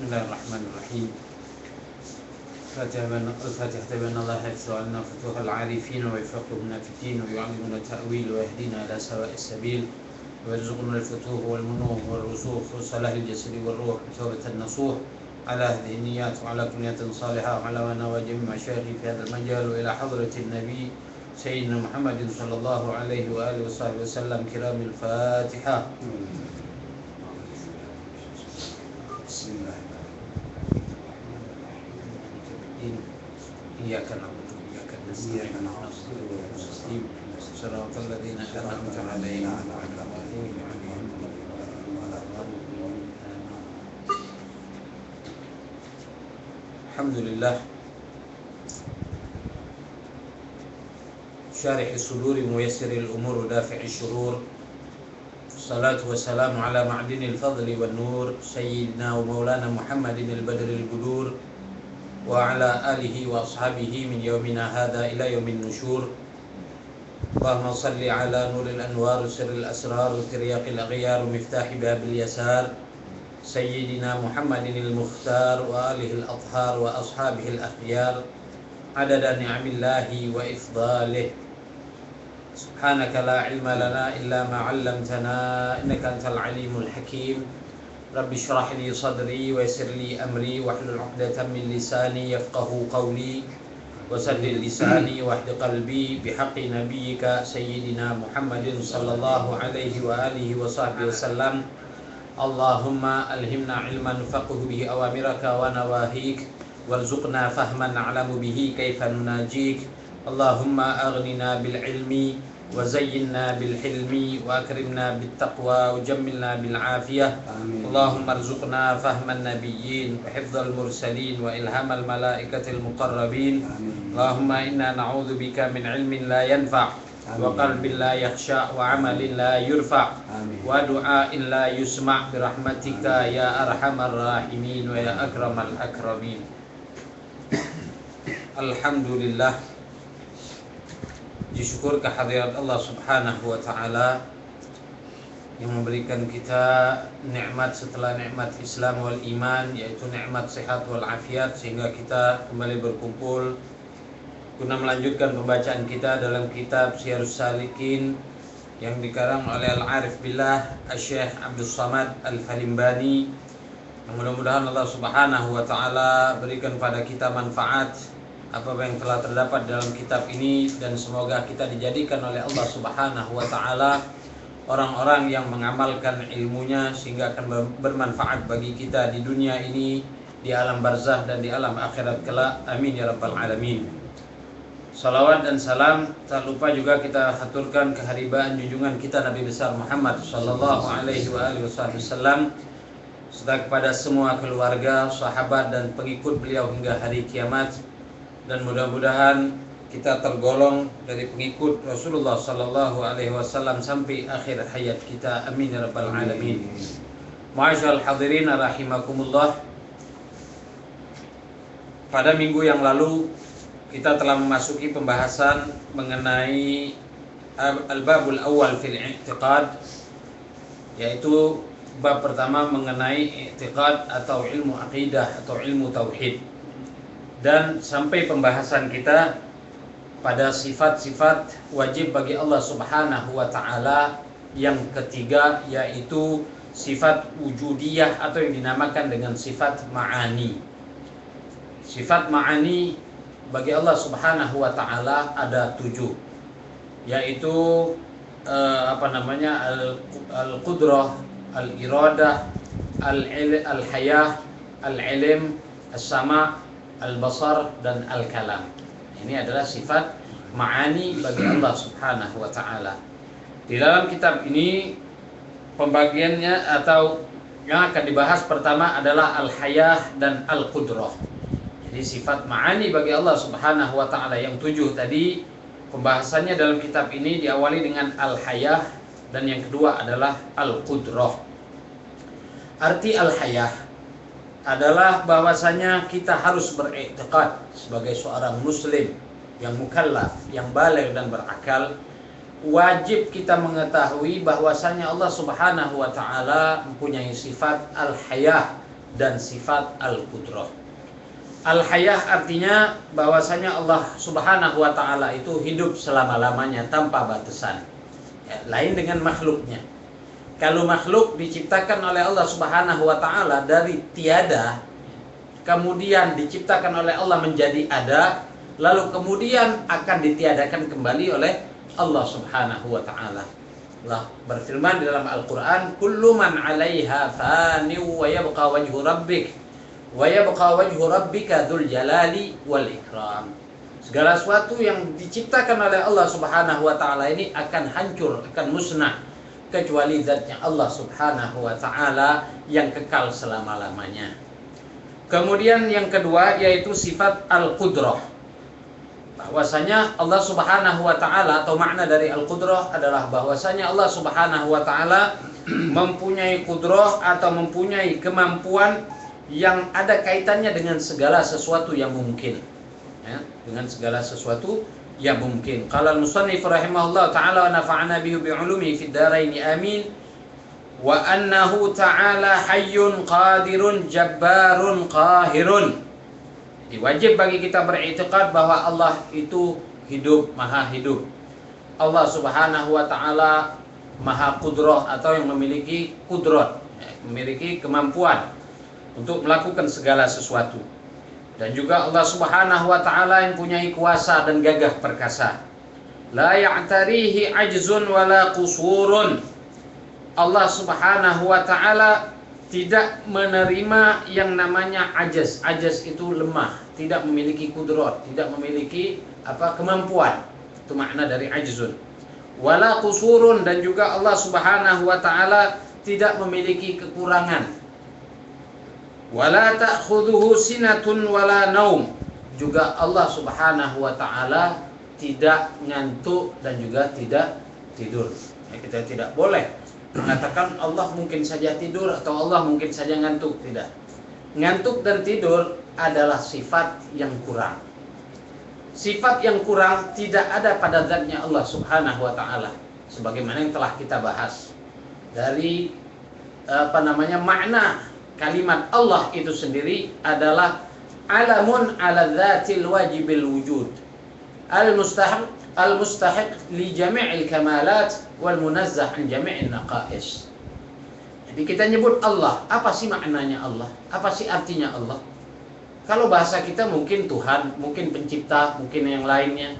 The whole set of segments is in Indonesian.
Bismillahirrahmanirrahim. الفاتحة بأن الله يحفظ عنا فتوح العارفين ويفقهنا في الدين ويعلمنا التأويل ويهدينا إلى سواء السبيل ويرزقنا الفتوح والمنوح والرسوخ وصلاح الجسد والروح وتوبة النصوح على هذه النيات وعلى كل نية صالحة وعلى ونوى جميع مشايخي في هذا المجال وإلى حضرة النبي سيدنا محمد صلى الله عليه وآله وصحبه وسلم. كرام الفاتحة. بسم الله إياك نعبد وإياك نستعين صراط الذين أنعمت عليهم غير المغضوب عليهم ولا الضالين. الحمد لله شارح الصدور ميسر الأمور دافع الشرور. الصلاة والسلام على معدن الفضل والنور سيدنا ومولانا محمد البدر البدور وعلى آله وأصحابه من يومنا هذا إلى يوم النشور. اللهم صل على نور الأنوار سر الأسرار وترياق الأغيار ومفتاح باب اليسار سيدنا محمد المختار وآله الأطهار وأصحابه الأخيار عدد نعم الله وإفضاله. سبحانك لا علم لنا إلا ما علمتنا إنك أنت العليم الحكيم. رب اشرح لي صدري ويسر لي أمري واحلل عقدة من لساني يفقه قولي وسدد لساني واهد قلبي بحق نبيك سيدنا محمد صلى الله عليه وآله وصحبه وسلم. اللهم ألهمنا علما نفقه به أوامرك ونواهيك وارزقنا فهما نعلم به كيف نناجيك. اللهم أغننا بالعلم وزينا بالحلم وأكرمنا بالتقوى وجملنا بالعافية. اللهم ارزقنا فهم النبيين وحفظ المرسلين وإلهام الملائكة المقربين. اللهم إنا نعوذ بك من علم لا ينفع وقلب لا يخشع وعمل لا يرفع ودعاء لا يسمع برحمتك يا أرحم الراحمين ويا أكرم الأكرمين. Alhamdulillah, disyukur kehadirat Allah Subhanahu wa taala yang memberikan kita nikmat setelah nikmat Islam wal iman, yaitu nikmat sehat wal afiat, sehingga kita kembali berkumpul guna melanjutkan pembacaan kita dalam kitab Syiarus Salikin yang dikarang oleh Al-Arif Billah Asy-Syaikh Abdul Samad Al-Falimbani. Mudah-mudahan Allah Subhanahu wa taala berikan pada kita manfaat apa yang telah terdapat dalam kitab ini, dan semoga kita dijadikan oleh Allah Subhanahu wa taala orang-orang yang mengamalkan ilmunya sehingga akan bermanfaat bagi kita di dunia ini, di alam barzah dan di alam akhirat kelak. Amin ya rabbal alamin. Salawat dan salam tak lupa juga kita haturkan keharibaan junjungan kita Nabi besar Muhammad sallallahu alaihi wasallam serta kepada semua keluarga, sahabat dan pengikut beliau hingga hari kiamat. Dan mudah-mudahan kita tergolong dari pengikut Rasulullah sallallahu alaihi wasallam sampai akhir hayat kita. Amin ya rabbal alamin. Ma'asyiral hadirin rahimakumullah. Pada minggu yang lalu kita telah memasuki pembahasan mengenai al-babul awal fil i'tiqad, yaitu bab pertama mengenai i'tiqad atau ilmu aqidah atau ilmu tauhid. Dan sampai pembahasan kita pada sifat-sifat wajib bagi Allah Subhanahu wa taala yang ketiga, yaitu sifat wujudiyah atau yang dinamakan dengan sifat ma'ani. Sifat ma'ani bagi Allah Subhanahu wa taala ada 7, yaitu al-qudrah, al-iradah, al-hayah, al-ilm, as-sama', al-basar dan al-kalam. Ini adalah sifat ma'ani bagi Allah Subhanahu wa taala. Di dalam kitab ini pembagiannya atau yang akan dibahas pertama adalah al-hayah dan al-qudrah. Jadi sifat ma'ani bagi Allah Subhanahu wa taala yang 7 tadi, pembahasannya dalam kitab ini diawali dengan al-hayah dan yang kedua adalah al-qudrah. Arti al-hayah adalah bahwasanya kita harus beriktikad sebagai seorang muslim yang mukallaf, yang baligh dan berakal. Wajib kita mengetahui bahwasanya Allah Subhanahu wa taala mempunyai sifat al-hayah dan sifat al-qudrah. Al-hayah artinya bahwasanya Allah Subhanahu wa taala itu hidup selama-lamanya tanpa batasan. Ya, lain dengan makhluknya. Kalau makhluk diciptakan oleh Allah Subhanahu wa taala dari tiada, kemudian diciptakan oleh Allah menjadi ada, lalu kemudian akan ditiadakan kembali oleh Allah Subhanahu wa taala. Allah berfirman di dalam Al-Qur'an, "Kullu man 'alaiha fani wa yabqa wajhu rabbik wa yabqa wajhu rabbika dzul jalali wal ikram." Segala sesuatu yang diciptakan oleh Allah Subhanahu wa taala ini akan hancur, akan musnah, kecuali zatnya Allah Subhanahu wa taala yang kekal selama-lamanya. Kemudian yang kedua yaitu sifat al-qudrah. Bahwasanya Allah Subhanahu wa taala, atau makna dari al-qudrah adalah bahwasanya Allah Subhanahu wa taala mempunyai qudrah atau mempunyai kemampuan yang ada kaitannya dengan segala sesuatu yang mungkin. Ya, dengan segala sesuatu yang mungkin. Qala al-musannif rahimahullah ta'ala wa nafa'ana bihi bi'ulumi fid dharain amin. Wa annahu ta'ala hayyun qadirun jabbarun qahirun. Jadi wajib bagi kita beriktikad bahwa Allah itu hidup, maha hidup. Allah Subhanahu wa taala maha qudrah atau yang memiliki qudrat, memiliki kemampuan untuk melakukan segala sesuatu. Dan juga Allah Subhanahu wa taala yang punya kuasa dan gagah perkasa. La ya'tarihi ajzun wala qusurun. Allah Subhanahu wa taala tidak menerima yang namanya ajaz. Ajaz itu lemah, tidak memiliki kudrat, tidak memiliki kemampuan. Itu makna dari ajzun. Wala qusurun, dan juga Allah Subhanahu wa taala tidak memiliki kekurangan. Wala ta'khudhuhu sinatun wala naum. Juga Allah Subhanahu wa taala tidak ngantuk dan juga tidak tidur. Ya, kita tidak boleh mengatakan Allah mungkin saja tidur atau Allah mungkin saja ngantuk. Tidak. Ngantuk dan tidur adalah sifat yang kurang. Sifat yang kurang tidak ada pada zatnya Allah Subhanahu wa taala, sebagaimana yang telah kita bahas dari makna kalimat Allah itu sendiri adalah alamun ala dzatil wajibil wujud al-mustahiq li jami'il kamalat wal munazzah an jami'in naqais. Jadi kita nyebut Allah, apa sih maknanya Allah? Apa sih artinya Allah? Kalau bahasa kita mungkin Tuhan, mungkin pencipta, mungkin yang lainnya.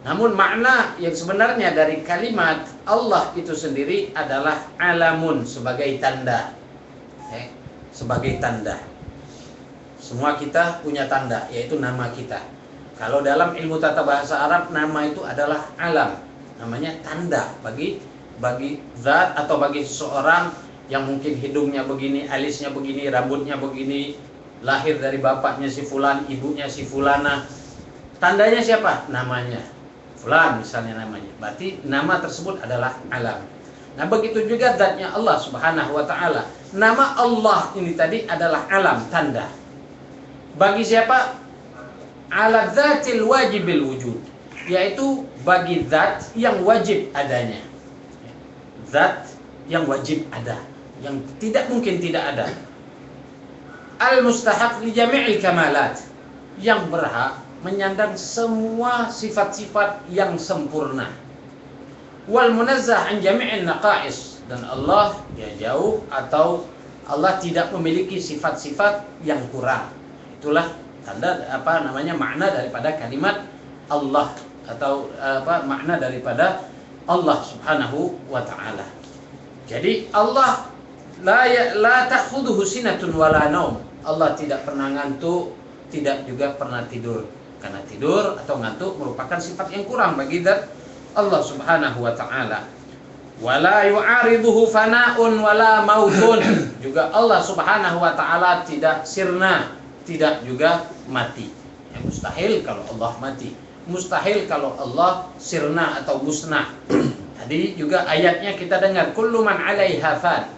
Namun makna yang sebenarnya dari kalimat Allah itu sendiri adalah alamun, sebagai tanda. Sebagai tanda. Semua kita punya tanda, yaitu nama kita. Kalau dalam ilmu tata bahasa Arab, nama itu adalah alam. Namanya tanda bagi zat atau bagi seseorang yang mungkin hidungnya begini, alisnya begini, rambutnya begini, lahir dari bapaknya si fulan, ibunya si fulana. Tandanya siapa? Namanya fulan misalnya namanya. Berarti nama tersebut adalah alam. Nah, begitu juga zatnya Allah Subhanahu wa taala. Nama Allah ini tadi adalah alam, tanda. Bagi siapa? Ala dzatil wajibil wujud, yaitu bagi zat yang wajib adanya. Zat yang wajib ada, yang tidak mungkin tidak ada. Al-mustahaq li jami'il kamalat, yang berhak menyandang semua sifat-sifat yang sempurna. Wal munazzah an jami'in naqais, dan Allah dia jauh atau Allah tidak memiliki sifat-sifat yang kurang. Itulah tanda makna daripada kalimat Allah atau makna daripada Allah Subhanahu wa taala. Jadi Allah la ta'khudhuhu sinatun wala naum. Allah tidak pernah ngantuk, tidak juga pernah tidur. Karena tidur atau ngantuk merupakan sifat yang kurang bagi zat Allah Subhanahu wa taala. Wala yu'ariduhu fana'un wala mautun. Juga Allah Subhanahu wa taala tidak sirna, tidak juga mati. Ya, mustahil kalau Allah mati. Mustahil kalau Allah sirna atau musnah. Tadi juga ayatnya kita dengar, kullu man 'alaiha fan.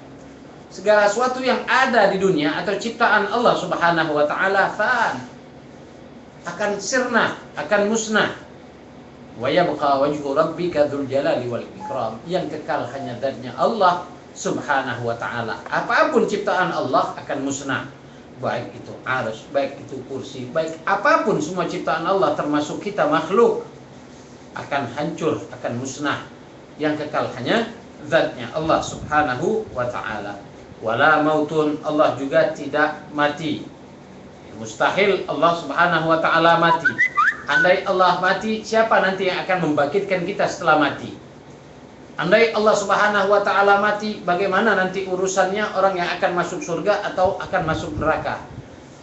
Segala sesuatu yang ada di dunia atau ciptaan Allah Subhanahu wa taala fan, akan sirna, akan musnah. Wa yabqa wajhu rabbika dzul jalali wal ikram. Yang kekal hanya zatnya Allah Subhanahu wa ta'ala. Apapun ciptaan Allah akan musnah. Baik itu arsy, baik itu kursi, baik apapun semua ciptaan Allah termasuk kita makhluk akan hancur, akan musnah. Yang kekal hanya zatnya Allah Subhanahu wa ta'ala. Wala mautun, Allah juga tidak mati. Mustahil Allah Subhanahu wa ta'ala mati. Andai Allah mati, siapa nanti yang akan membangkitkan kita setelah mati? Andai Allah Subhanahu wa ta'ala mati, bagaimana nanti urusannya orang yang akan masuk surga atau akan masuk neraka?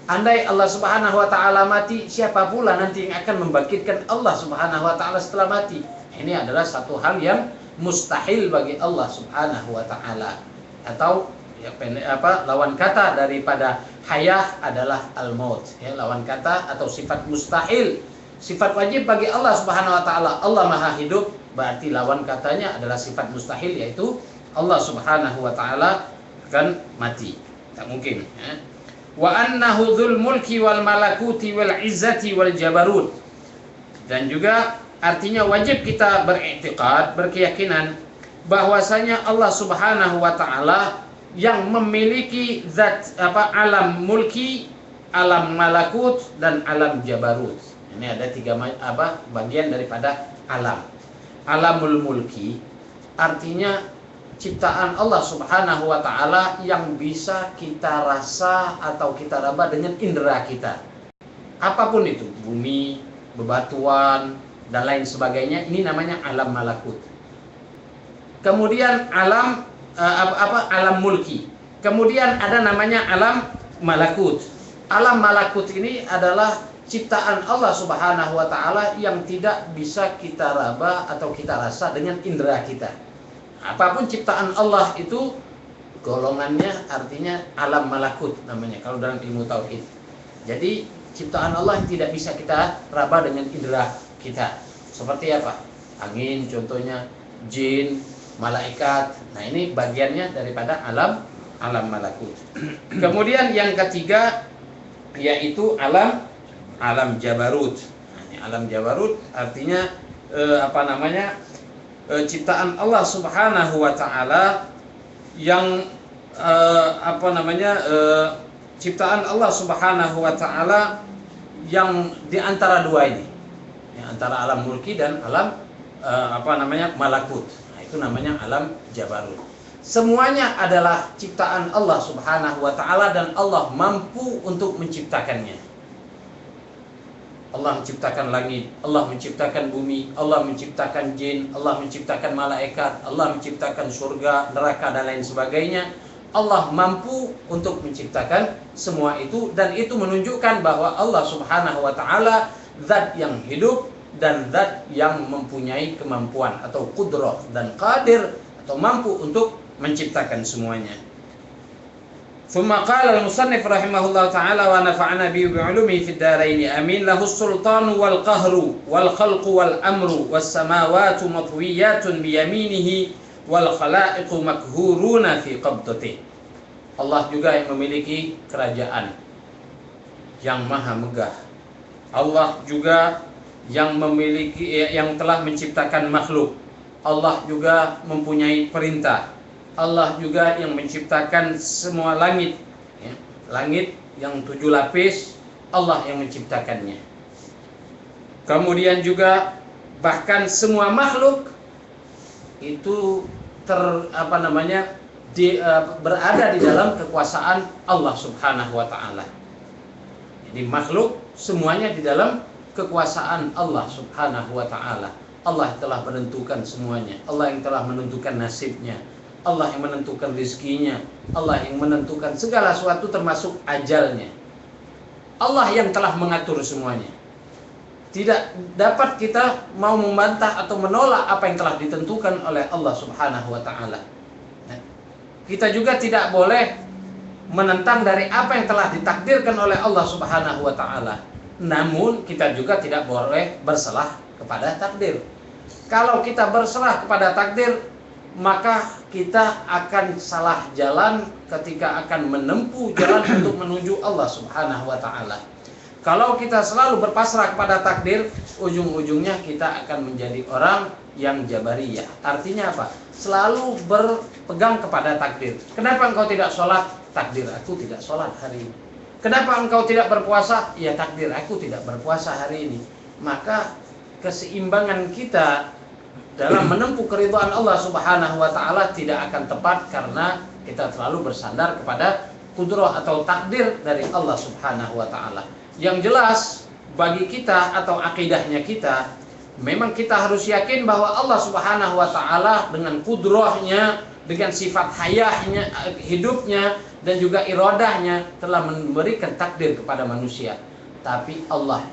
Andai Allah Subhanahu wa ta'ala mati, siapa pula nanti yang akan membangkitkan Allah Subhanahu wa ta'ala setelah mati? Ini adalah satu hal yang mustahil bagi Allah Subhanahu wa ta'ala. Atau ya, lawan kata daripada hayah adalah al-maut. Ya, lawan kata atau sifat mustahil. Sifat wajib bagi Allah Subhanahu wa ta'ala, Allah Maha Hidup, berarti lawan katanya adalah sifat mustahil, yaitu Allah Subhanahu wa ta'ala akan mati. Tak mungkin, ya. Wa annahu dzul mulki wal malakuti wal izzati wal jabarut. Dan juga artinya wajib kita beriktikad, berkeyakinan bahwasanya Allah Subhanahu wa ta'ala yang memiliki zat alam mulki, alam malakut dan alam jabarut. Ini ada tiga bagian daripada alam. Alamul mulki artinya ciptaan Allah Subhanahu wa ta'ala yang bisa kita rasa atau kita raba dengan indera kita. Apapun itu, bumi, bebatuan dan lain sebagainya, ini namanya alam malakut. Kemudian alam alam mulki. Kemudian ada namanya alam malakut. Alam malakut ini adalah ciptaan Allah Subhanahu wa ta'ala yang tidak bisa kita raba atau kita rasa dengan indera kita. Apapun ciptaan Allah itu golongannya artinya alam malakut namanya kalau dalam ilmu tauhid. Jadi ciptaan Allah yang tidak bisa kita raba dengan indera kita. Seperti apa? Angin contohnya, jin, malaikat. Nah, ini bagiannya daripada alam malakut. Kemudian yang ketiga yaitu alam jabarut. Nah, ini alam jabarut artinya ciptaan Allah Subhanahu wa ta'ala yang ciptaan Allah Subhanahu wa ta'ala yang di antara dua ini. Ya, antara alam mulki dan alam malakut. Nah, itu namanya alam jabarut. Semuanya adalah ciptaan Allah Subhanahu wa ta'ala dan Allah mampu untuk menciptakannya. Allah menciptakan langit, Allah menciptakan bumi, Allah menciptakan jin, Allah menciptakan malaikat, Allah menciptakan surga, neraka dan lain sebagainya. Allah mampu untuk menciptakan semua itu, dan itu menunjukkan bahwa Allah Subhanahu wa ta'ala zat yang hidup dan zat yang mempunyai kemampuan atau qudrah dan qadir atau mampu untuk menciptakan semuanya. ثم قال المصنف رحمه الله تعالى ونفعنا به بعلومه في الدارين آمين له السلطان والقهر والخلق والأمر والسماوات مطويات بيمينه والخلائق مكهورون في قبضته. Allah juga yang memiliki kerajaan yang maha megah. Allah juga yang memiliki, yang telah menciptakan makhluk. Allah juga mempunyai perintah. Allah juga yang menciptakan semua langit, ya. Langit yang 7 lapis, Allah yang menciptakannya. Kemudian juga bahkan semua makhluk itu berada di dalam kekuasaan Allah Subhanahu wa ta'ala. Jadi makhluk semuanya di dalam kekuasaan Allah Subhanahu wa ta'ala. Allah telah menentukan semuanya. Allah yang telah menentukan nasibnya. Allah yang menentukan rizkinya. Allah yang menentukan segala sesuatu termasuk ajalnya. Allah yang telah mengatur semuanya. Tidak dapat kita mau membantah atau menolak apa yang telah ditentukan oleh Allah Subhanahu wa ta'ala. Kita juga tidak boleh menentang dari apa yang telah ditakdirkan oleh Allah Subhanahu wa ta'ala. Namun kita juga tidak boleh berserah kepada takdir. Kalau kita berserah kepada takdir, maka kita akan salah jalan ketika akan menempuh jalan untuk menuju Allah Subhanahu wa ta'ala. Kalau kita selalu berpasrah kepada takdir, ujung-ujungnya kita akan menjadi orang yang jabariyah. Artinya apa? selalu berpegang kepada takdir. Kenapa engkau tidak sholat? Takdir aku tidak sholat hari ini. Kenapa engkau tidak berpuasa? Ya takdir aku tidak berpuasa hari ini. Maka keseimbangan kita dalam menempuh keridhaan Allah Subhanahu wa taala tidak akan tepat karena kita selalu bersandar kepada kudrah atau takdir dari Allah Subhanahu wa taala. Yang jelas bagi kita atau akidahnya kita, memang kita harus yakin bahwa Allah Subhanahu wa taala dengan kudrahnya, dengan sifat hayahnya, hidupnya dan juga iradahnya telah memberikan takdir kepada manusia. Tapi Allah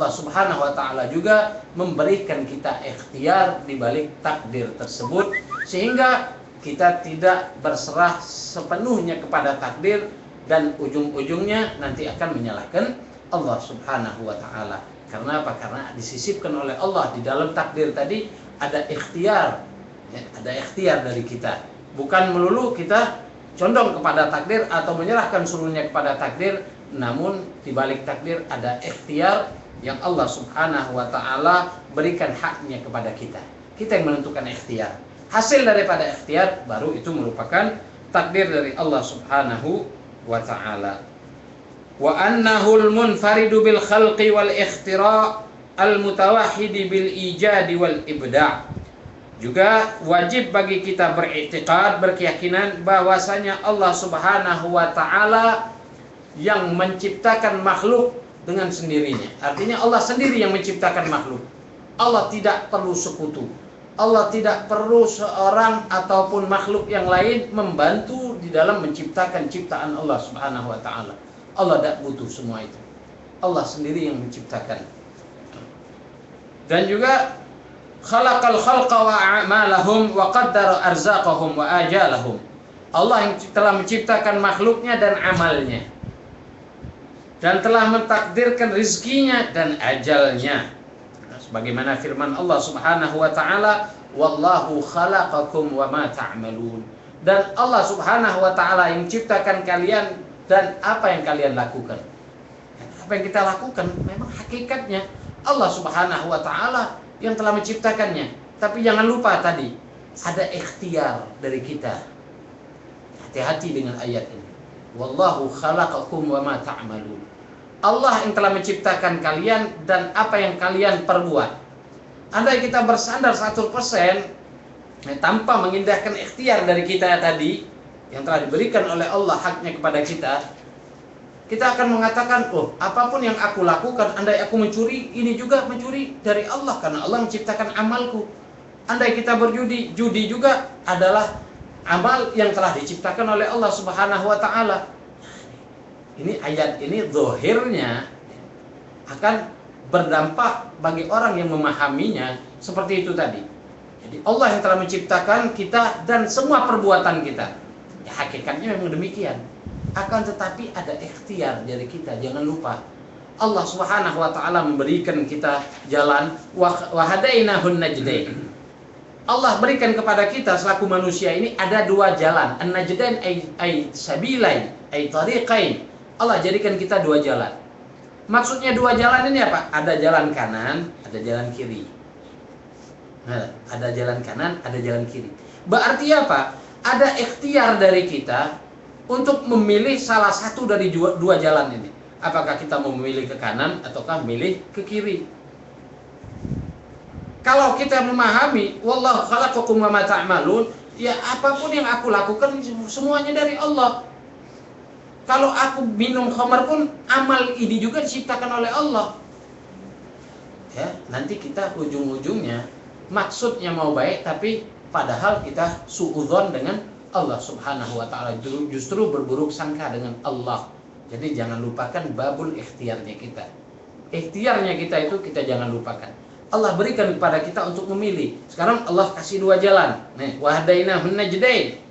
Subhanahu wa taala juga memberikan kita ikhtiar di balik takdir tersebut, sehingga kita tidak berserah sepenuhnya kepada takdir dan ujung-ujungnya nanti akan menyalahkan Allah Subhanahu wa taala. Karena apa? Karena disisipkan oleh Allah di dalam takdir tadi ada ikhtiar, ya, ada ikhtiar dari kita. Bukan melulu kita condong kepada takdir atau menyerahkan seluruhnya kepada takdir, namun di balik takdir ada ikhtiar yang Allah Subhanahu wa taala berikan haknya kepada kita. Kita yang menentukan ikhtiar. Hasil daripada ikhtiar baru itu merupakan takdir dari Allah Subhanahu wa taala. Wa annahul munfaridu bil khalqi wal ikhtira' al mutawahhidi bil ijadi wal ibda'. Juga wajib bagi kita beriktikad, berkeyakinan bahwasanya Allah Subhanahu wa taala yang menciptakan makhluk dengan sendirinya. Artinya Allah sendiri yang menciptakan makhluk. Allah tidak perlu sekutu. Allah tidak perlu seorang ataupun makhluk yang lain membantu di dalam menciptakan ciptaan Allah Subhanahu wa taala. Allah tidak butuh semua itu. Allah sendiri yang menciptakan. Dan juga khalaqal khalqa wa a'malahum wa qaddara arzaqahum wa ajalahum. Allah yang telah menciptakan makhluknya dan amalnya, dan telah mentakdirkan rizkinya dan ajalnya. Sebagaimana firman Allah Subhanahu wa taala, wallahu khalaqakum wa ma ta'malun. Dan Allah Subhanahu wa taala yang menciptakan kalian dan apa yang kalian lakukan. Apa yang kita lakukan memang hakikatnya Allah Subhanahu wa taala yang telah menciptakannya. Tapi jangan lupa tadi ada ikhtiar dari kita. Hati-hati dengan ayat ini. Wallahu khalaqakum wa ma ta'malun. Allah yang telah menciptakan kalian dan apa yang kalian perbuat. Andai kita bersandar 100% tanpa mengindahkan ikhtiar dari kita tadi yang telah diberikan oleh Allah haknya kepada kita, kita akan mengatakan, oh, apapun yang aku lakukan, andai aku mencuri, ini juga mencuri dari Allah karena Allah menciptakan amalku. Andai kita berjudi, judi juga adalah amal yang telah diciptakan oleh Allah Subhanahu wa taala. Ini ayat ini zahirnya akan berdampak bagi orang yang memahaminya seperti itu tadi. Jadi Allah yang telah menciptakan kita dan semua perbuatan kita. Ya, hakikatnya memang demikian. Akan tetapi ada ikhtiar dari kita. Jangan lupa Allah Subhanahu wa taala memberikan kita jalan, wa hadainahun najdain. Allah berikan kepada kita selaku manusia ini ada dua jalan. An-najdain ay sabilain, ay tariqain. Allah jadikan kita dua jalan. Maksudnya dua jalan ini apa? Ada jalan kanan, ada jalan kiri. Nah, ada jalan kanan, ada jalan kiri. Berarti apa? Ada ikhtiar dari kita untuk memilih salah satu dari dua jalan ini. Apakah kita mau memilih ke kanan ataukah memilih ke kiri? Kalau kita memahami wallahu khalaqakum wa ma ta'malun, ya apapun yang aku lakukan semuanya dari Allah. Kalau aku minum khamar pun amal ini juga diciptakan oleh Allah. Ya, nanti kita ujung-ujungnya maksudnya mau baik tapi padahal kita suudzon dengan Allah Subhanahu wa taala, justru berburuk sangka dengan Allah. Jadi jangan lupakan babul ikhtiarnya kita. Ikhtiarnya kita itu kita jangan lupakan. Allah berikan kepada kita untuk memilih. Sekarang Allah kasih dua jalan. Nih, wa hadainahun najdain.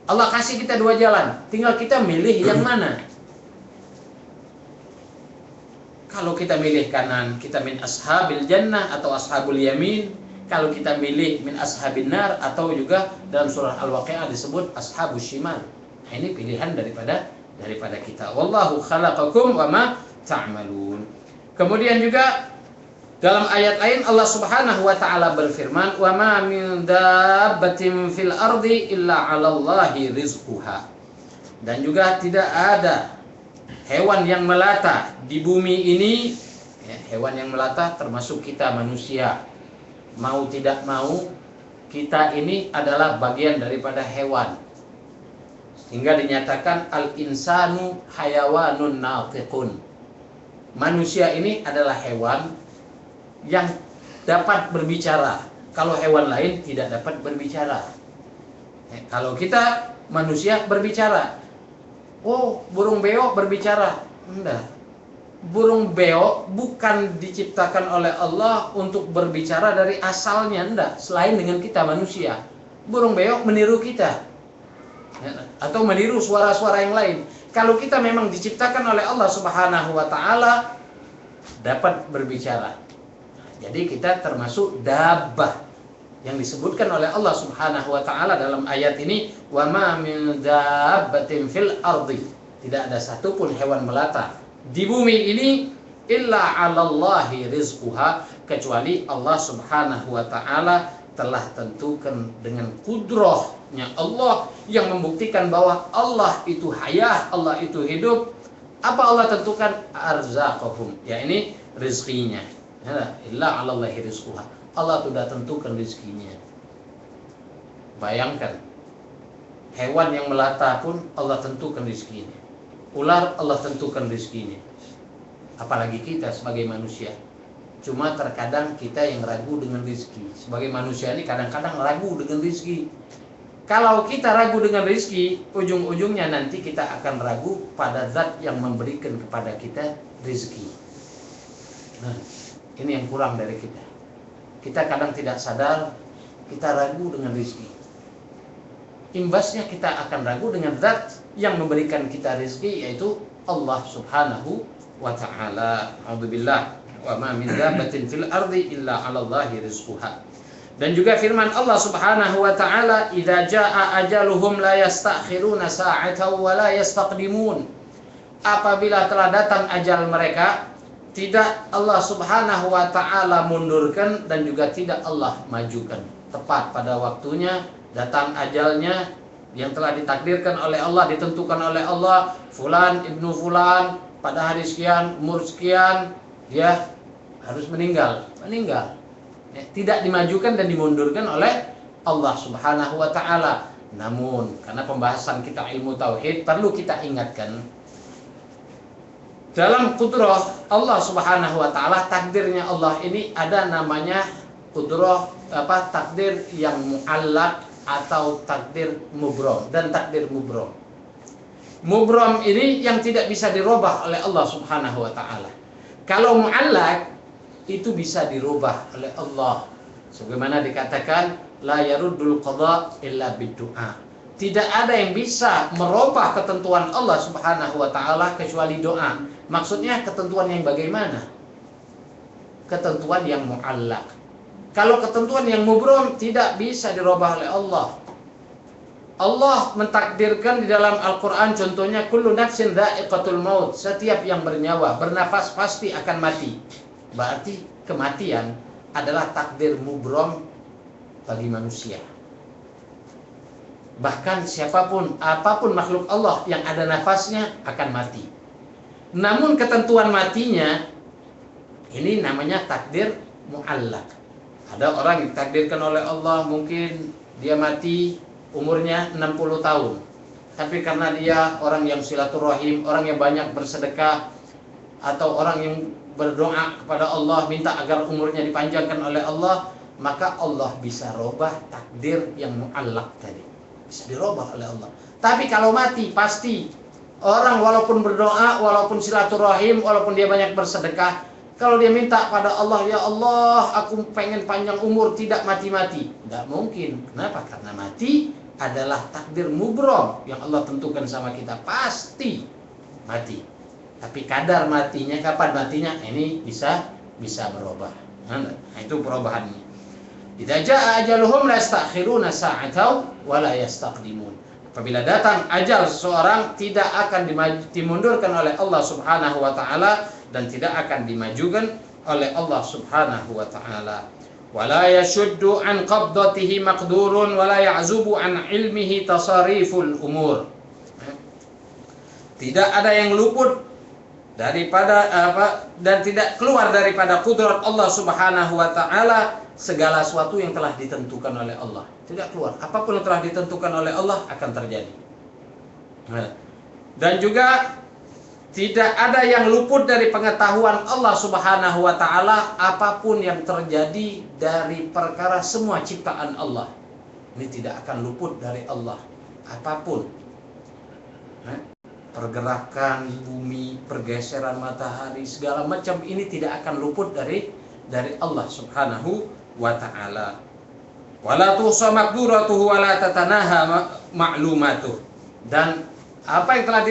Allah kasih kita dua jalan, tinggal kita milih yang mana. Kalau kita milih kanan, kita min ashabil jannah atau ashabul yamin. Kalau kita milih min ashabin nar, atau juga dalam surah Al-Waqi'ah disebut ashabus shimal. Nah, ini pilihan daripada kita. Wallahu khalaqakum wa ma ta'malun. Kemudian juga Dalam ayat lain Allah Subhanahu wa taala berfirman, "Wa ma min dabbatin fil ardi illa 'alallahi rizquha." Dan juga tidak ada hewan yang melata di bumi ini, ya, hewan yang melata termasuk kita manusia. Mau tidak mau, kita ini adalah bagian daripada hewan. Hingga dinyatakan al-insanu hayawanun natiqun. Manusia ini adalah hewan yang dapat berbicara. Kalau hewan lain tidak dapat berbicara. Kalau kita manusia berbicara. Oh, burung beo berbicara. Enggak. Burung beo bukan diciptakan oleh Allah untuk berbicara dari asalnya, enggak. Selain dengan kita manusia. Burung beo meniru kita. Atau meniru suara-suara yang lain. Kalau kita memang diciptakan oleh Allah Subhanahu wa taala dapat berbicara. Jadi kita termasuk dabbah yang disebutkan oleh Allah Subhanahu wa taala dalam ayat ini, wa ma min dabbatin fil ardi. Tidak ada satupun hewan melata di bumi ini illa 'alallahi rizquha, kecuali Allah Subhanahu wa taala telah tentukan dengan kudrahnya Allah yang membuktikan bahwa Allah itu hayah, Allah itu hidup. Apa Allah tentukan? Arzaqahum, ya ini rizkinya. Illa 'alallahi rizquha. Allah sudah tentukan rizkinya. Bayangkan, hewan yang melata pun Allah tentukan rizkinya. Ular Allah tentukan rizkinya. Apalagi kita sebagai manusia. Cuma terkadang kita yang ragu dengan rizki. Sebagai manusia ini kadang-kadang ragu dengan rizki. Kalau kita ragu dengan rizki, ujung-ujungnya nanti kita akan ragu pada zat yang memberikan kepada kita rizki. Nah, ini yang kurang dari kita. Kita kadang tidak sadar, kita ragu dengan rizki. Imbasnya kita akan ragu dengan zat yang memberikan kita rizki, yaitu Allah Subhanahu wa ta'ala. A'udzubillah. Wa ma min dabbatin fil ardi illa 'alallahi rizquha. Dan juga firman Allah Subhanahu wa ta'ala, "Idza jaa ajaluhum la yastakhiruna sa'atan wa la yastaqdimun." Apabila telah datang ajal mereka, tidak Allah Subhanahu wa ta'ala mundurkan dan juga tidak Allah majukan. Tepat pada waktunya datang ajalnya yang telah ditakdirkan oleh Allah, ditentukan oleh Allah, fulan ibnu fulan pada hari sekian, umur sekian, dia harus meninggal. Tidak dimajukan dan dimundurkan oleh Allah Subhanahu wa ta'ala. Namun karena pembahasan kita ilmu tauhid, perlu kita ingatkan, dalam kudrah Allah Subhanahu wa ta'ala, takdirnya Allah ini ada namanya kudrah takdir yang mu'allaq atau takdir mubrom dan takdir mubrom. Mubrom ini yang tidak bisa dirubah oleh Allah Subhanahu wa ta'ala. Kalau mu'allaq itu bisa dirubah oleh Allah. Sebagaimana dikatakan, la yaruddul qada illa biddu'a. Tidak ada yang bisa merubah ketentuan Allah Subhanahu wa ta'ala kecuali doa. Maksudnya ketentuan yang bagaimana? Ketentuan yang mu'allaq. Kalau ketentuan yang mubrom tidak bisa dirubah oleh Allah. Allah mentakdirkan di dalam Al-Quran, contohnya, kullu nafsin dha'iqatul maut. Setiap yang bernyawa, bernafas pasti akan mati. Berarti kematian adalah takdir mubrom bagi manusia. Bahkan siapapun, apapun makhluk Allah yang ada nafasnya akan mati. Namun ketentuan matinya ini namanya takdir mu'allaq. Ada orang yang ditakdirkan oleh Allah, mungkin dia mati umurnya 60 tahun. Tapi karena dia orang yang silaturahim, orang yang banyak bersedekah, atau orang yang berdoa kepada Allah minta agar umurnya dipanjangkan oleh Allah, maka Allah bisa robah takdir yang mu'allaq tadi. Bisa dirubah oleh Allah. Tapi kalau mati pasti orang walaupun berdoa, walaupun silaturahim, walaupun dia banyak bersedekah, kalau dia minta pada Allah, ya Allah, aku pengen panjang umur, tidak mati-mati, tidak mungkin. Kenapa? Karena mati adalah takdir mubrom yang Allah tentukan sama kita, pasti mati. Tapi kadar matinya, kapan matinya, ini bisa berubah. Nah, itu perubahannya. Idza jaa ajaluhum la yastakhiruna sa'atan wa la yastaqdimun. Apabila datang ajal seseorang, tidak akan dimundurkan oleh Allah Subhanahu wa ta'ala dan tidak akan dimajukan oleh Allah Subhanahu wa taala. Wala yashuddu an qabdatihi maqdurun wala ya'zubu an ilmihi tasariful umur. Tidak ada yang luput daripada dan tidak keluar daripada kudrat Allah Subhanahu wa taala segala sesuatu yang telah ditentukan oleh Allah. Tidak keluar. Apapun yang telah ditentukan oleh Allah akan terjadi. Dan juga tidak ada yang luput dari pengetahuan Allah Subhanahu wa taala apapun yang terjadi dari perkara semua ciptaan Allah. Ini tidak akan luput dari Allah apapun. Pergerakan bumi, pergeseran matahari, segala macam ini tidak akan luput dari Allah Subhanahu wa taala. Wala tuhsa maqduratuhu wala tatanaha ma'lumatuh. Dan apa yang telah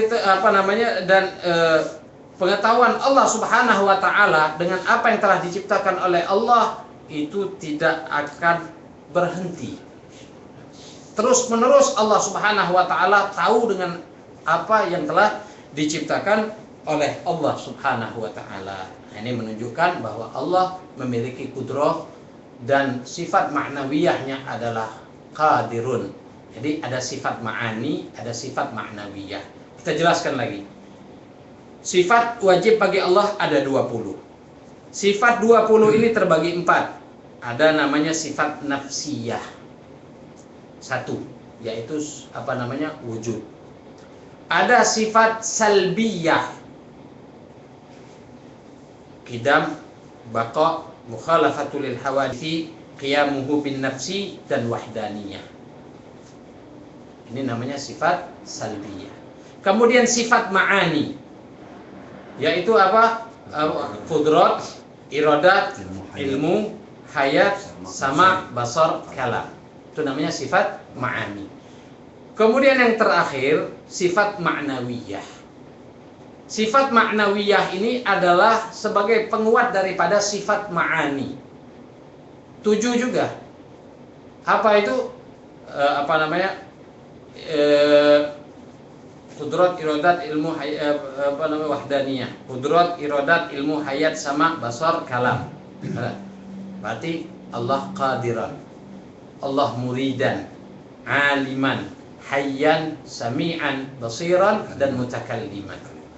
pengetahuan Allah Subhanahu wa taala dengan apa yang telah diciptakan oleh Allah itu tidak akan berhenti. Terus menerus Allah Subhanahu wa taala tahu dengan apa yang telah diciptakan oleh Allah Subhanahu wa taala. Ini menunjukkan bahwa Allah memiliki kudrah dan sifat ma'nawiyahnya adalah qadirun. Jadi ada sifat ma'ani, ada sifat ma'nawiyah. Kita jelaskan lagi. Sifat wajib bagi Allah ada 20. Sifat 20 ini terbagi 4. Ada namanya sifat nafsiyah. 1, yaitu wujud. Ada sifat salbiyah. Qidam, baqa, mukhalafatul lil hawadithi, qiyamuhu bin nafsi dan wahdaniyah. Ini namanya sifat salbiyah. Kemudian sifat ma'ani, yaitu apa? Qudrat, iradat, ilmu, hayat, sama, basar, kalam. Itu namanya sifat ma'ani. Kemudian yang terakhir sifat ma'nawiyah. Sifat ma'nawiyah ini adalah sebagai penguat daripada sifat ma'ani. 7 juga. Apa itu? Qudrat, iradat, ilmu, wahdaniyah. Qudrat, iradat, ilmu, hayat, sama, basar, kalam. Berarti Allah qadiran, Allah muridan, aliman, hayyan, sami'an, basiran, dan mutakalliman.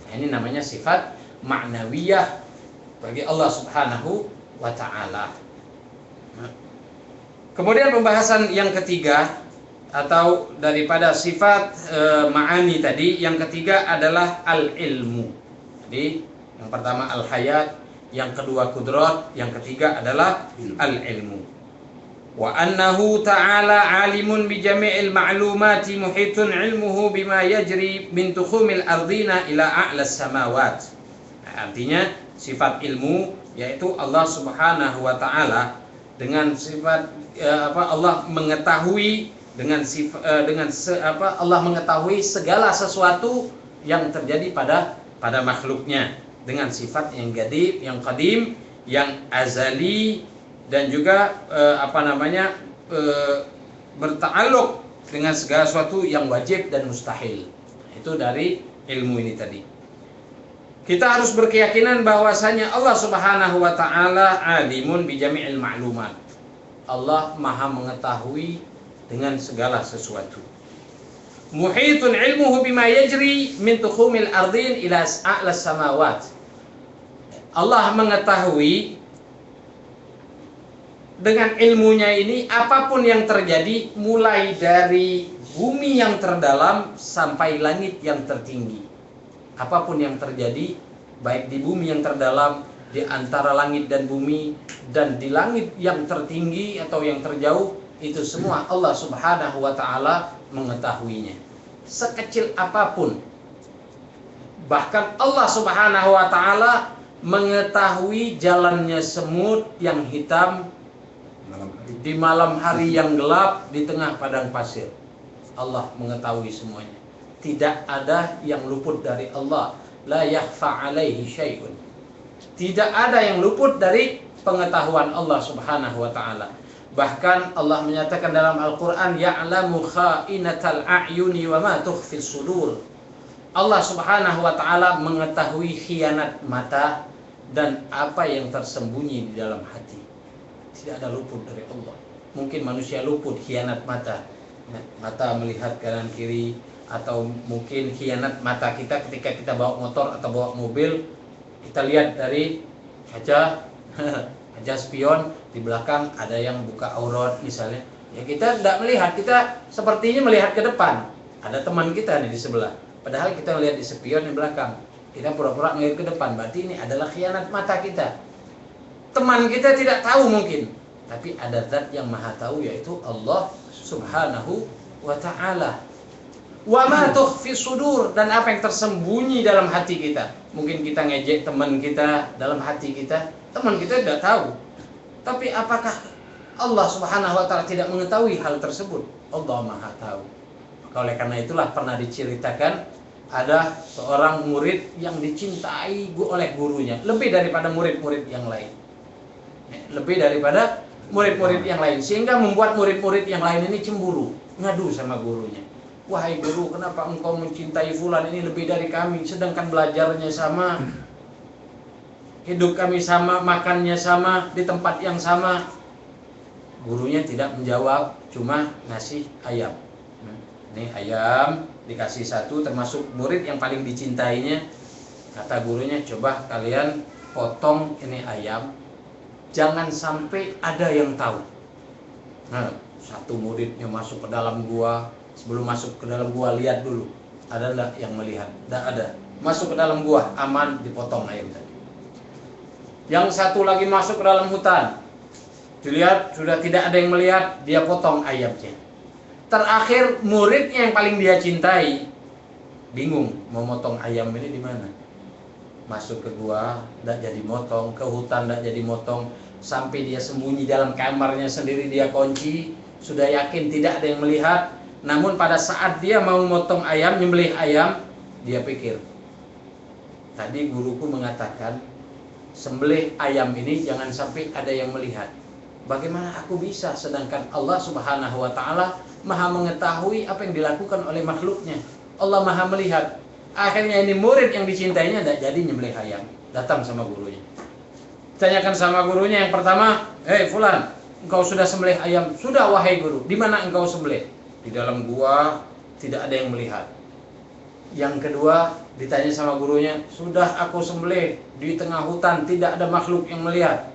Ini namanya sifat ma'nawiyah bagi Allah Subhanahu wa ta'ala. Kemudian pembahasan yang ketiga atau daripada sifat ma'ani tadi, yang ketiga adalah al-ilmu. Jadi yang pertama al-hayat, yang kedua kudrat, yang ketiga adalah al-ilmu. Wa annahu ta'ala alimun bi jami'il ma'lumati muhitun ilmuhu bima yajri min tukhumil ardina ila a'las samawat. Artinya sifat ilmu yaitu Allah Subhanahu wa taala dengan sifat Allah mengetahui Allah mengetahui segala sesuatu yang terjadi pada makhluknya dengan sifat yang gadib, yang qadim, yang azali, dan juga berta'alluq dengan segala sesuatu yang wajib dan mustahil. Itu dari ilmu ini tadi. Kita harus berkeyakinan bahwasanya Allah Subhanahu wa taala alimun bi jami'il ma'lumat. Allah Maha mengetahui dengan segala sesuatu. Muhitun ilmuhu bima yajri min tukhumil ardin ila a'las samawat. Allah mengetahui dengan ilmunya ini apapun yang terjadi mulai dari bumi yang terdalam sampai langit yang tertinggi. Apapun yang terjadi baik di bumi yang terdalam, di antara langit dan bumi, dan di langit yang tertinggi atau yang terjauh, itu semua Allah Subhanahu wa taala mengetahuinya. Sekecil apapun. Bahkan Allah Subhanahu wa taala mengetahui jalannya semut yang hitam di malam hari yang gelap di tengah padang pasir. Allah mengetahui semuanya. Tidak ada yang luput dari Allah. La yakhfa alaihi syai'un. Tidak ada yang luput dari pengetahuan Allah Subhanahu wa taala. Bahkan Allah menyatakan dalam Al-Qur'an, ya'lamu kha'inatal a'yuni wa ma tukhfis sudur. Allah Subhanahu wa taala mengetahui khianat mata dan apa yang tersembunyi di dalam hati. Tidak ada luput dari Allah. Mungkin manusia luput khianat mata, mata melihat kanan kiri, atau mungkin khianat mata kita ketika kita bawa motor atau bawa mobil, kita lihat dari kaca kaca spion di belakang ada yang buka aurat misalnya. Ya kita tidak melihat, kita sepertinya melihat ke depan. Ada teman kita nih di sebelah, padahal kita melihat di spion di belakang. Kita pura-pura melihat ke depan, berarti ini adalah khianat mata kita. Teman kita tidak tahu mungkin, tapi ada zat yang maha tahu, yaitu Allah subhanahu wa ta'ala. Wa ma tukhfi sudur, dan apa yang tersembunyi dalam hati kita. Mungkin kita ngejek teman kita dalam hati kita, teman kita tidak tahu. Tapi apakah Allah subhanahu wa ta'ala tidak mengetahui hal tersebut? Allah maha tahu. Oleh karena itulah pernah diceritakan ada seorang murid yang dicintai oleh gurunya lebih daripada murid-murid yang lain. Lebih daripada murid-murid yang lain, sehingga membuat murid-murid yang lain ini cemburu, ngadu sama gurunya. Wahai guru, kenapa engkau mencintai fulan ini lebih dari kami, sedangkan belajarnya sama, hidup kami sama, makannya sama, di tempat yang sama. Gurunya tidak menjawab, cuma ngasih ayam. Ini ayam dikasih satu, termasuk murid yang paling dicintainya. Kata gurunya, coba kalian potong ini ayam, jangan sampai ada yang tahu. Nah, satu muridnya masuk ke dalam gua. Sebelum masuk ke dalam gua, lihat dulu, ada enggak yang melihat? Tidak ada. Masuk ke dalam gua, aman, dipotong ayam tadi. Yang satu lagi masuk ke dalam hutan, dilihat sudah tidak ada yang melihat, dia potong ayamnya. Terakhir muridnya yang paling dia cintai bingung mau motong ayam ini di mana. Masuk ke gua, tidak jadi motong, ke hutan tidak jadi motong, sampai dia sembunyi dalam kamarnya sendiri, dia kunci, sudah yakin tidak ada yang melihat. Namun pada saat dia mau motong ayam, nyembelih ayam, dia pikir, tadi guruku mengatakan sembelih ayam ini jangan sampai ada yang melihat. Bagaimana aku bisa, sedangkan Allah subhanahu wa ta'ala maha mengetahui apa yang dilakukan oleh makhluknya. Allah maha melihat. Akhirnya ini murid yang dicintainya tidak jadi nyembelih ayam, datang sama gurunya. Tanyakan sama gurunya yang pertama, hei fulan, engkau sudah sembelih ayam? Sudah wahai guru. Di mana engkau sembelih? Di dalam gua, tidak ada yang melihat. Yang kedua ditanya sama gurunya, sudah aku sembelih di tengah hutan, tidak ada makhluk yang melihat.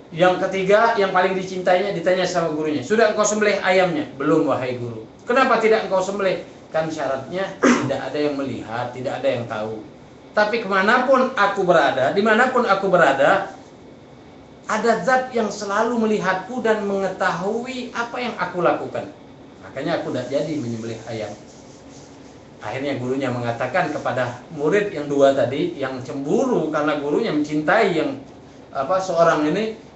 Yang ketiga, yang paling dicintainya, ditanya sama gurunya, sudah engkau sembelih ayamnya? Belum wahai guru. Kenapa tidak engkau sembelih? Kan syaratnya tidak ada yang melihat, tidak ada yang tahu. Tapi kemanapun aku berada, dimanapun aku berada, ada zat yang selalu melihatku dan mengetahui apa yang aku lakukan. Makanya aku tidak jadi menyembelih ayam. Akhirnya gurunya mengatakan kepada murid yang dua tadi, yang cemburu karena gurunya mencintai yang seorang ini.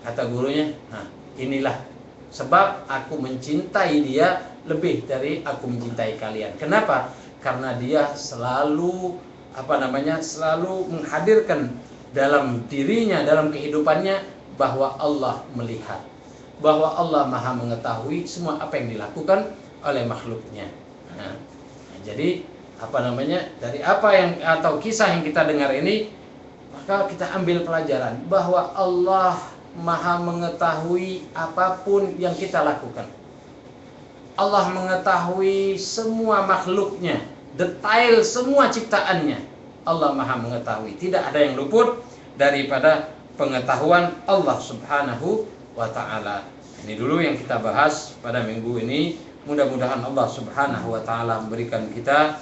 Kata gurunya, nah inilah sebab aku mencintai dia lebih dari aku mencintai kalian. Kenapa? Karena dia selalu selalu menghadirkan dalam dirinya, dalam kehidupannya, bahwa Allah melihat, bahwa Allah maha mengetahui semua apa yang dilakukan oleh makhluknya. Nah, jadi dari apa yang atau kisah yang kita dengar ini, maka kita ambil pelajaran bahwa Allah maha mengetahui apapun yang kita lakukan. Allah mengetahui semua makhluknya, detail semua ciptaannya. Allah maha mengetahui, tidak ada yang luput daripada pengetahuan Allah subhanahu wa ta'ala. Ini dulu yang kita bahas pada minggu ini. Mudah-mudahan Allah subhanahu wa ta'ala memberikan kita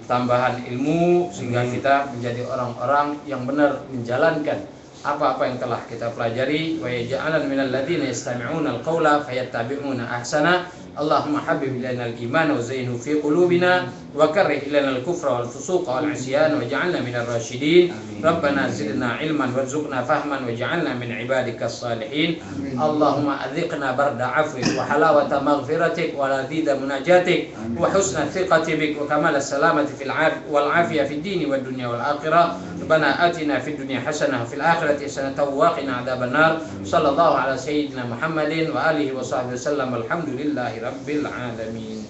tambahan ilmu, sehingga kita menjadi orang-orang yang benar menjalankan apa-apa yang telah kita pelajari. Wa yaj'alan minal ladzina yastami'una al-qawla fayattabi'una ahsana. Allahumma habib ilaina al-iman wa zayyinhu fi qulubina wa karrih ilaina al-kufra wal fusuqa wal 'isyan waj'alna minar rasyidin. Rabbana zidna ilman warzuqna fahman waj'alna min ibadikas salihin. Allahumma adhiqna barda 'afwik wa halawata maghfiratik wa ladida munajatik wa husna thiqati bik wa kamala salamati fil 'af wal 'afiyah fid din wad dunya wal akhirah. Rabbana atina fid dunya hasanah wa fil akhirati hasanah wa qina adzabannar. Sallallahu ala sayyidina Muhammadin wa alihi wa sahbihi wasallam. Alhamdulillahi rabbil alamin.